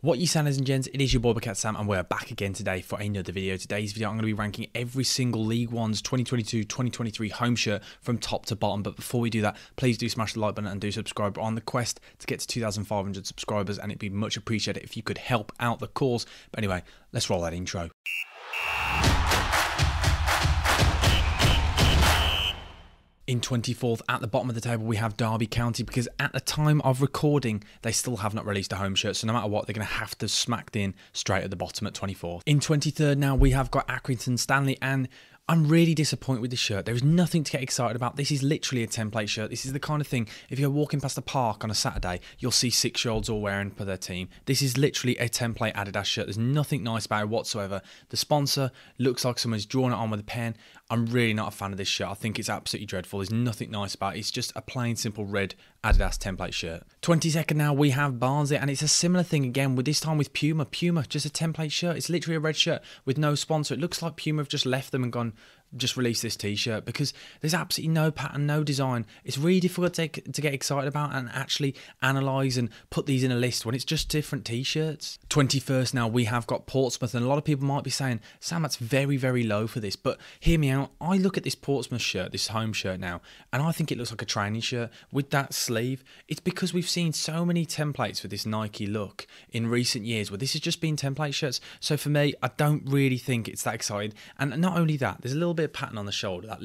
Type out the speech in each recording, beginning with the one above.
What you say, ladies and gents, it is your boy BucketHatSam and we're back again today for another video. Today's video I'm going to be ranking every single League One's 2022-2023 home shirt from top to bottom. But before we do that, please do smash the like button and do subscribe. We're on the quest to get to 2,500 subscribers and it'd be much appreciated if you could help out the cause. But anyway, let's roll that intro. In 24th, at the bottom of the table, we have Derby County because at the time of recording, they still have not released a home shirt. So no matter what, they're going to have to smack in straight at the bottom at 24th. In 23rd now, we have got Accrington Stanle, and I'm really disappointed with this shirt. There is nothing to get excited about. This is literally a template shirt. This is the kind of thing, if you're walking past a park on a Saturday, you'll see 6-year-olds all wearing for their team. This is literally a template Adidas shirt. There's nothing nice about it whatsoever. The sponsor looks like someone's drawn it on with a pen. I'm really not a fan of this shirt. I think it's absolutely dreadful. There's nothing nice about it. It's just a plain, simple red Adidas template shirt. 22nd now, we have Barnsley, and it's a similar thing again, with this time with Puma. Puma, just a template shirt. It's literally a red shirt with no sponsor. It looks like Puma have just left them and gone, just release this t-shirt, because there's absolutely no pattern, no design. It's really difficult to get excited about and actually analyse and put these in a list when it's just different t-shirts. 21st now, we have got Portsmouth, and a lot of people might be saying, Sam, that's very, very low for this, but hear me out. I look at this Portsmouth shirt, this home shirt now, and I think it looks like a training shirt with that sleeve. It's because we've seen so many templates for this Nike look in recent years where this has just been template shirts. So for me, I don't really think it's that exciting. And not only that, there's a little bit of pattern on the shoulder,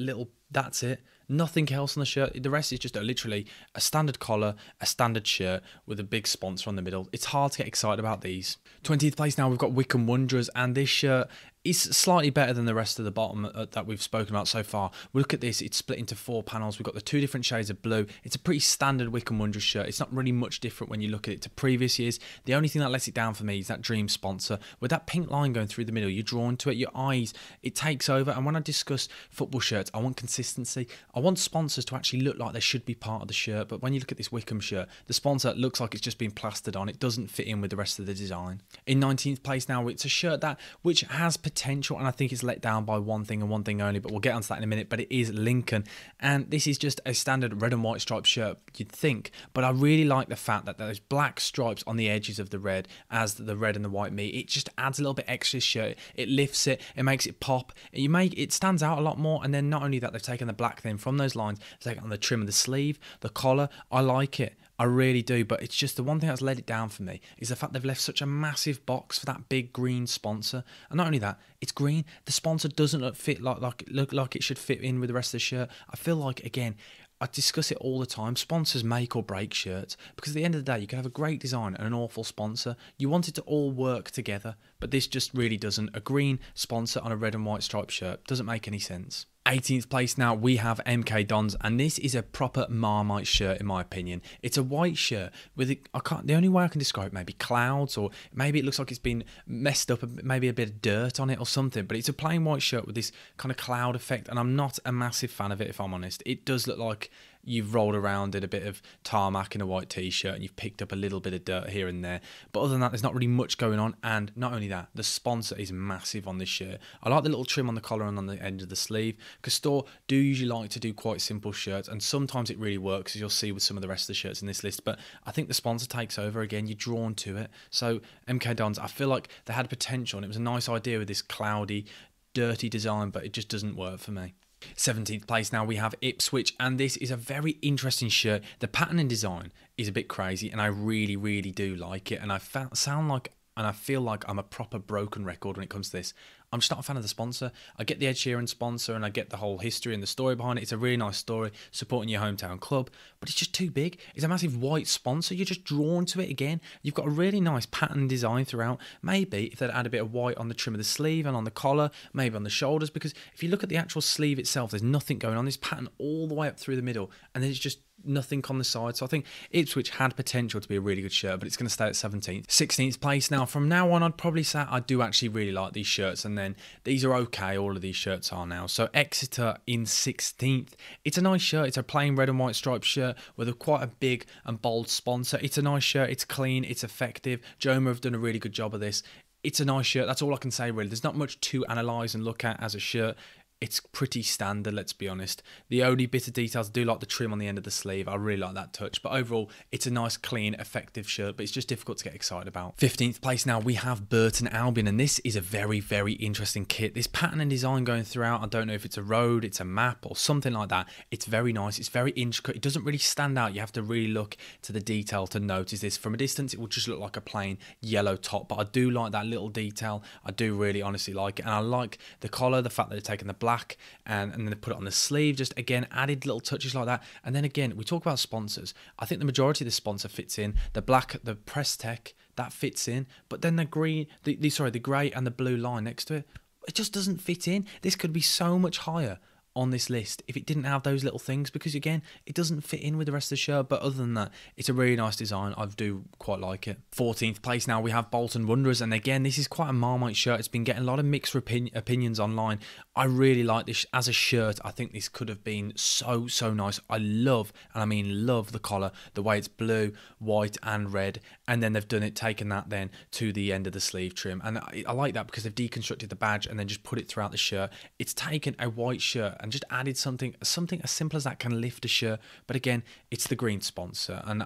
that's it. Nothing else on the shirt. The rest is just literally a standard collar, a standard shirt with a big sponsor on the middle. It's hard to get excited about these. 20th place now, we've got Wycombe Wanderers, and this shirt is slightly better than the rest of the bottom that we've spoken about so far. We look at this, it's split into 4 panels. We've got the 2 different shades of blue. It's a pretty standard Wycombe Wanderers shirt. It's not really much different when you look at it to previous years. The only thing that lets it down for me is that dream sponsor. With that pink line going through the middle, you're drawn to it, your eyes, it takes over. And when I discuss football shirts, I want consistency. I want sponsors to actually look like they should be part of the shirt. But when you look at this Wycombe shirt, the sponsor looks like it's just been plastered on. It doesn't fit in with the rest of the design. In 19th place now, it's a shirt which has potential, and I think it's let down by one thing and one thing only, but we'll get onto that in a minute. But it is Lincoln, and this is just a standard red and white striped shirt, you'd think, but I really like the fact that there's black stripes on the edges of the red as the red and the white meet. It just adds a little bit extra shirt. It lifts it, it makes it pop, it stands out a lot more. And then not only that, they've taken the black thing from those lines, they've taken on the trim of the sleeve, the collar. I like it, I really do, but it's just the one thing that's let it down for me is the fact they've left such a massive box for that big green sponsor. And not only that, it's green. The sponsor doesn't look like it should fit in with the rest of the shirt. I feel like, again, I discuss it all the time. Sponsors make or break shirts, because at the end of the day, you can have a great design and an awful sponsor. You want it to all work together, but this just really doesn't. A green sponsor on a red and white striped shirt doesn't make any sense. 18th place now, we have MK Dons, and this is a proper Marmite shirt in my opinion. It's a white shirt with the only way I can describe it, maybe clouds, or maybe it looks like it's been messed up, maybe a bit of dirt on it or something, but it's a plain white shirt with this kind of cloud effect, and I'm not a massive fan of it, if I'm honest. It does look like you've rolled around in a bit of tarmac in a white t-shirt and you've picked up a little bit of dirt here and there, but other than that, there's not really much going on. And not only that, the sponsor is massive on this shirt. I like the little trim on the collar and on the end of the sleeve, because store do usually like to do quite simple shirts, and sometimes it really works, as you'll see with some of the rest of the shirts in this list. But I think the sponsor takes over again. You're drawn to it. So MK Dons, I feel like they had potential, and it was a nice idea with this cloudy, dirty design, but it just doesn't work for me. 17th place now, we have Ipswich, and this is a very interesting shirt. The pattern and design is a bit crazy, and I really, really do like it. And I feel like I'm a proper broken record when it comes to this. I'm just not a fan of the sponsor. I get the Ed Sheeran sponsor, and I get the whole history and the story behind it. It's a really nice story, supporting your hometown club, but it's just too big. It's a massive white sponsor. You're just drawn to it again. You've got a really nice pattern design throughout. Maybe if they'd add a bit of white on the trim of the sleeve and on the collar, maybe on the shoulders, because if you look at the actual sleeve itself, there's nothing going on. This pattern all the way up through the middle, and then it's just nothing on the side. So I think Ipswich had potential to be a really good shirt, but it's going to stay at 17th. 16th place now. From now on, I'd probably say I do actually really like these shirts, and then these are okay. All of these shirts are now. So Exeter in 16th. It's a nice shirt. It's a plain red and white striped shirt with quite a big and bold sponsor. It's a nice shirt. It's clean. It's effective. Joma have done a really good job of this. It's a nice shirt. That's all I can say, really. There's not much to analyse and look at as a shirt. it's pretty standard, let's be honest. The only bit of details, I do like the trim on the end of the sleeve. I really like that touch. But overall, it's a nice, clean, effective shirt, but it's just difficult to get excited about. 15th place now, we have Burton Albion, and this is a very, very interesting kit. This pattern and design going throughout, I don't know if it's a road, it's a map, or something like that. It's very nice. It's very intricate. It doesn't really stand out. You have to really look to the detail to notice this. From a distance, it will just look like a plain yellow top, but I do like that little detail. I do really honestly like it, and I like the collar, the fact that they're taking the black and then they put it on the sleeve, just again added little touches like that. And then again, we talk about sponsors. I think the majority of the sponsor fits in. The black, the press tech, that fits in, but then the green, the grey and the blue line next to it, it just doesn't fit in. This could be so much higher on this list if it didn't have those little things, because again, it doesn't fit in with the rest of the shirt. But other than that, it's a really nice design. I do quite like it. 14th place now, we have Bolton Wanderers, and again, this is quite a Marmite shirt. It's been getting a lot of mixed opinions online. I really like this as a shirt. I think this could have been so nice. I love, and I mean love, the collar, the way it's blue, white and red, and then they've done it, taken that then to the end of the sleeve trim, and I like that because they've deconstructed the badge and then just put it throughout the shirt. It's taken a white shirt and just added something as simple as that can lift a shirt. But again, it's the green sponsor, and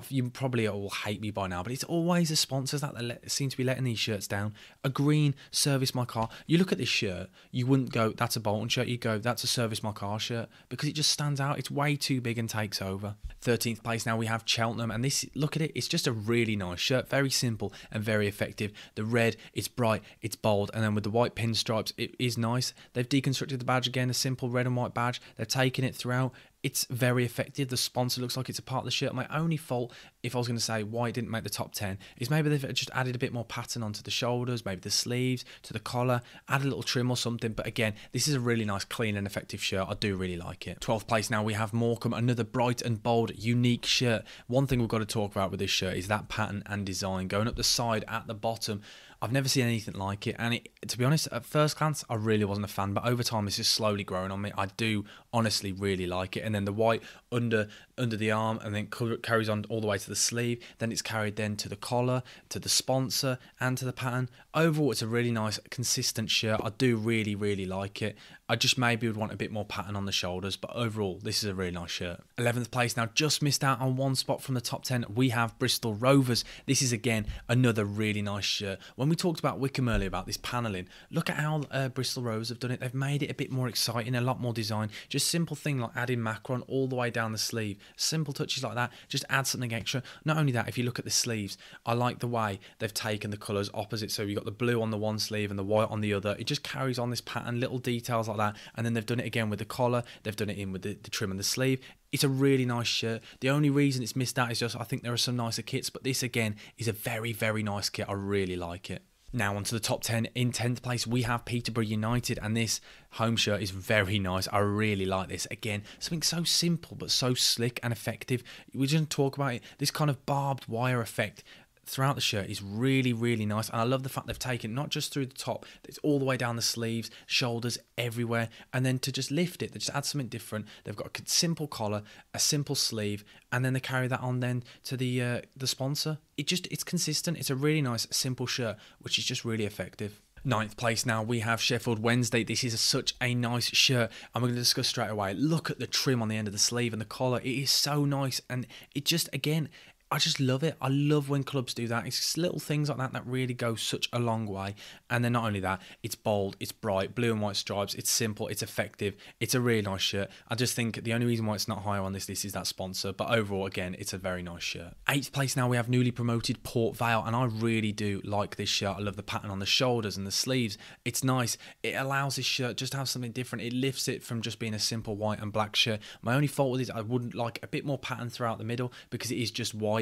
you probably all hate me by now, but it's always the sponsors that seem to be letting these shirts down. A green Service My Car. You look at this shirt, you wouldn't go, that's a Bolton shirt. You go, that's a Service My Car shirt, because it just stands out. It's way too big and takes over. 13th place now, we have Cheltenham, and this, look at it, it's just a really nice shirt. Very simple and very effective. The red, it's bright, it's bold, and then with the white pinstripes, it is nice. They've deconstructed the badge again, a simple red and white badge. They've taken it throughout. It's very effective. The sponsor looks like it's a part of the shirt. My only fault, if I was going to say why it didn't make the top 10, is maybe they've just added a bit more pattern onto the shoulders, maybe the sleeves, to the collar, add a little trim or something. But again, this is a really nice, clean and effective shirt. I do really like it. 12th place now, we have Morecambe, another bright and bold, unique shirt. One thing we've got to talk about with this shirt is that pattern and design. Going up the side at the bottom, I've never seen anything like it, and to be honest, at first glance, I really wasn't a fan, but over time, it's just slowly growing on me. I do honestly really like it. And then the white under the arm, and then carries on all the way to the sleeve. Then it's carried then to the collar, to the sponsor, and to the pattern. Overall, it's a really nice, consistent shirt. I do really, really like it. I just maybe would want a bit more pattern on the shoulders, but overall, this is a really nice shirt. 11th place now, just missed out on one spot from the top 10. We have Bristol Rovers. This is, again, another really nice shirt. When we talked about Wycombe earlier, about this panelling, look at how Bristol Rovers have done it. They've made it a bit more exciting, a lot more design. Just simple thing like adding macron all the way down the sleeve. Simple touches like that, just add something extra. Not only that, if you look at the sleeves, I like the way they've taken the colours opposite. So you've got the blue on the one sleeve and the white on the other. It just carries on this pattern, little details like that. And then they've done it again with the collar. They've done it in with the trim and the sleeve. It's a really nice shirt. The only reason it's missed out is just I think there are some nicer kits, but this again is a very, very nice kit. I really like it. Now onto the top 10. In 10th place, we have Peterborough United, and this home shirt is very nice. I really like this. Again, something so simple but so slick and effective. We didn't talk about it. This kind of barbed wire effect throughout the shirt is really, really nice, and I love the fact they've taken not just through the top, it's all the way down the sleeves, shoulders, everywhere, and then to just lift it, they just add something different. They've got a simple collar, a simple sleeve, and then they carry that on then to the sponsor. It's consistent. It's a really nice, simple shirt, which is just really effective. 9th place now, we have Sheffield Wednesday. This is such a nice shirt, and we're going to discuss straight away. Look at the trim on the end of the sleeve and the collar. It is so nice, and it just, again, I just love it. I love when clubs do that. It's just little things like that that really go such a long way. And then not only that, it's bold, it's bright, blue and white stripes, it's simple, it's effective, it's a really nice shirt. I just think the only reason why it's not higher on this list is that sponsor. But overall, again, it's a very nice shirt. 8th place now, we have newly promoted Port Vale, and I really do like this shirt. I love the pattern on the shoulders and the sleeves. It's nice. It allows this shirt just to have something different. It lifts it from just being a simple white and black shirt. My only fault with it is I wouldn't like a bit more pattern throughout the middle because it is just white.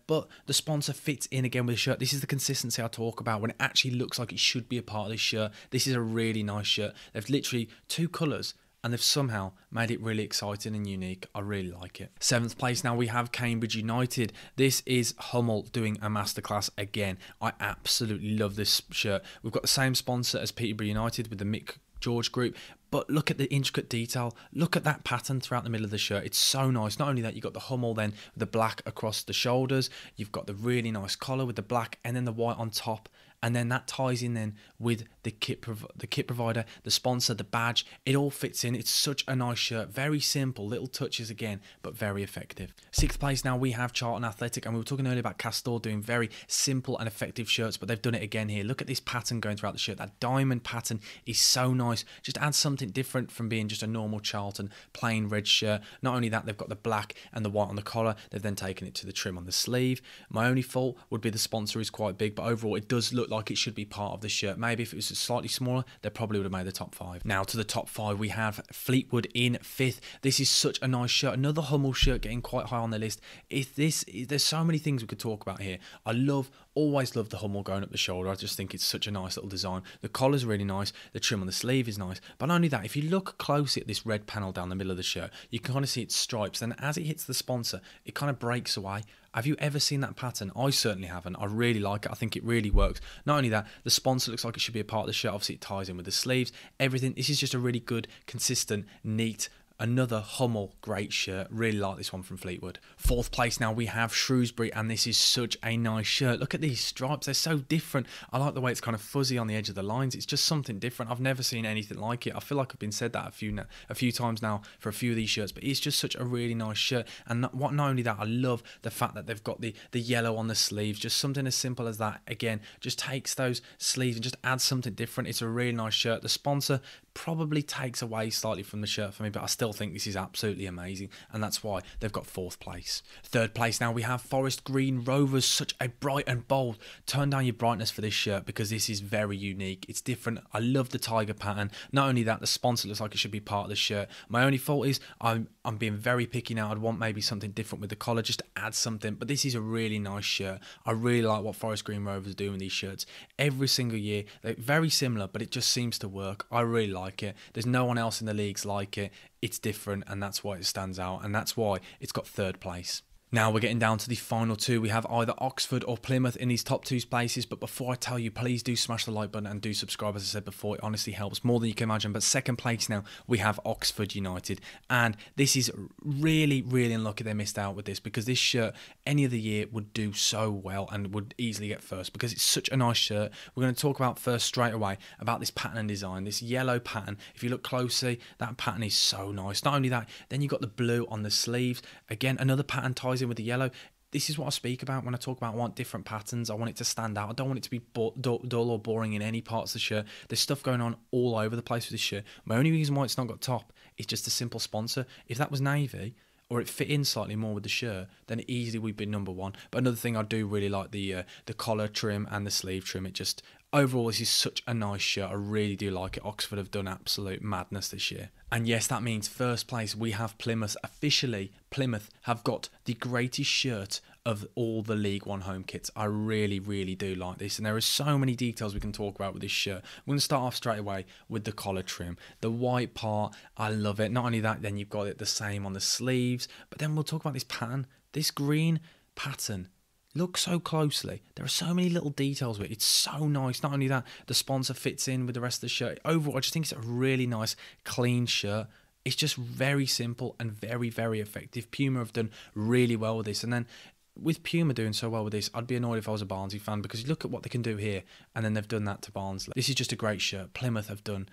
But the sponsor fits in again with the shirt. This is the consistency I talk about when it actually looks like it should be a part of this shirt. This is a really nice shirt. They've literally 2 colours and they've somehow made it really exciting and unique. I really like it. 7th place now, we have Cambridge United. This is Hummel doing a masterclass again. I absolutely love this shirt. We've got the same sponsor as Peterborough United with the Mick George group, but look at the intricate detail. Look at that pattern throughout the middle of the shirt. It's so nice. Not only that, you've got the Hummel then with the black across the shoulders. You've got the really nice collar with the black and then the white on top. and then that ties in then with the kit provider, the sponsor, the badge. It all fits in. It's such a nice shirt, very simple, little touches again, but very effective. 6th place now we have Charlton Athletic, and we were talking earlier about Castor doing very simple and effective shirts, but they've done it again here. Look at this pattern going throughout the shirt. That diamond pattern is so nice. Just adds something different from being just a normal Charlton plain red shirt. Not only that, they've got the black and the white on the collar. They've then taken it to the trim on the sleeve. My only fault would be the sponsor is quite big, but overall it does look like it should be part of the shirt. Maybe if it was slightly smaller, they probably would have made the top 5. Now to the top 5, we have Fleetwood in 5th. This is such a nice shirt. Another Hummel shirt getting quite high on the list. There's so many things we could talk about here. Always love the Hummel going up the shoulder. I just think it's such a nice little design. The collar's really nice. The trim on the sleeve is nice. But not only that, if you look closely at this red panel down the middle of the shirt, you can kind of see its stripes. Then as it hits the sponsor, it kind of breaks away. Have you ever seen that pattern? I certainly haven't. I really like it. I think it really works. Not only that, the sponsor looks like it should be a part of the shirt. Obviously, it ties in with the sleeves, everything. This is just a really good, consistent, neat, another Hummel great shirt. Really like this one from Fleetwood. 4th place now we have Shrewsbury, and this is such a nice shirt. Look at these stripes, they're so different. I like the way it's kind of fuzzy on the edge of the lines. It's just something different. I've never seen anything like it. I feel like I've been said that a few times now for a few of these shirts, but it's just such a really nice shirt. And not only that, I love the fact that they've got the yellow on the sleeves. Just something as simple as that, again, just takes those sleeves and just adds something different. It's a really nice shirt. The sponsor probably takes away slightly from the shirt for me, but I still think this is absolutely amazing, and that's why they've got 4th place. 3rd place now we have Forest Green Rovers. Such a bright and bold. Turn down your brightness for this shirt because this is very unique. It's different. I love the tiger pattern. Not only that, the sponsor looks like it should be part of the shirt. My only fault is I'm being very picky now. I'd want maybe something different with the collar just to add something, but this is a really nice shirt. I really like what Forest Green Rovers do with these shirts every single year. They're very similar, but it just seems to work. I really like it. There's no one else in the leagues like it. It's different, and that's why it stands out, and that's why it's got 3rd place. Now we're getting down to the final 2. We have either Oxford or Plymouth in these top 2 places, but before I tell you, please do smash the like button and do subscribe. As I said before, it honestly helps more than you can imagine. But 2nd place now, we have Oxford United, and this is really, really unlucky they missed out with this, because this shirt any other year would do so well and would easily get 1st because it's such a nice shirt. We're going to talk about first straight away about this pattern and design, this yellow pattern. If you look closely, that pattern is so nice. Not only that, then you've got the blue on the sleeves. Again, another pattern ties in with the yellow. This is what I speak about when I talk about I want different patterns. I want it to stand out. I don't want it to be dull or boring in any parts of the shirt. There's stuff going on all over the place with this shirt. My only reason why it's not got top is just a simple sponsor. If that was navy, or it fit in slightly more with the shirt, then it easily would be number 1. But another thing, I do really like the collar trim and the sleeve trim. It just, overall, this is such a nice shirt. I really do like it. Oxford have done absolute madness this year. And yes, that means 1st place we have Plymouth. Officially, Plymouth have got the greatest shirt of all the League One home kits. I really, really do like this. And there are so many details we can talk about with this shirt. We're going to start off straight away with the collar trim. The white part, I love it. Not only that, then you've got it the same on the sleeves. But then we'll talk about this pattern. This green pattern. Look so closely. There are so many little details with it. It's so nice. Not only that, the sponsor fits in with the rest of the shirt. Overall, I just think it's a really nice, clean shirt. It's just very simple and very, very effective. Puma have done really well with this. And then with Puma doing so well with this, I'd be annoyed if I was a Barnsley fan, because look at what they can do here. And then they've done that to Barnsley. This is just a great shirt. Plymouth have done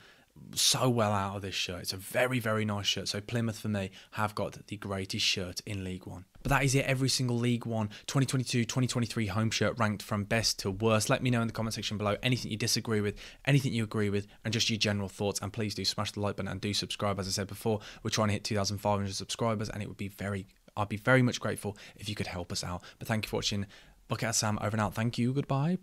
so well out of this shirt. It's a very, very nice shirt. So Plymouth, for me, have got the greatest shirt in League One. But that is it. Every single League One 2022-2023 home shirt ranked from best to worst. Let me know in the comment section below anything you disagree with, anything you agree with, and just your general thoughts. And please do smash the like button and do subscribe. As I said before, we're trying to hit 2,500 subscribers, and it would be I'd be very much grateful if you could help us out. But thank you for watching. BucketHatSam over and out. Thank you. Goodbye.